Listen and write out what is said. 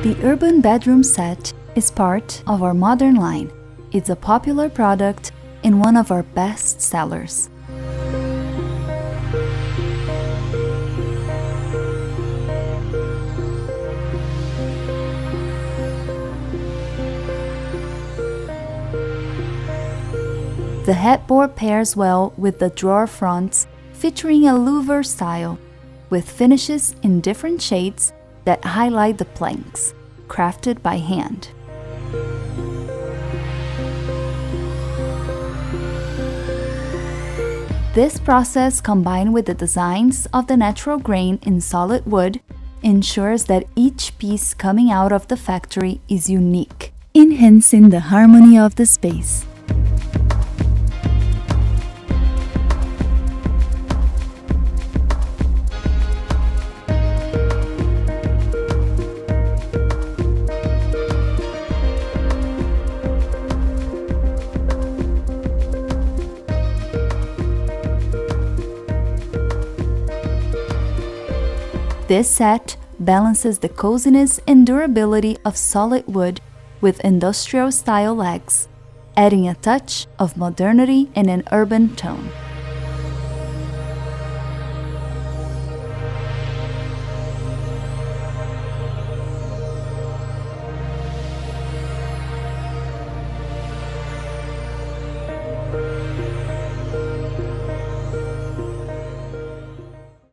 The Urban Bedroom Set is part of our modern line. It's a popular product and one of our best sellers. The headboard pairs well with the drawer fronts, featuring a louver style, with finishes in different shades that highlight the planks, crafted by hand. This process, combined with the designs of the natural grain in solid wood, ensures that each piece coming out of the factory is unique, enhancing the harmony of the space. This set balances the coziness and durability of solid wood with industrial-style legs, adding a touch of modernity and an urban tone.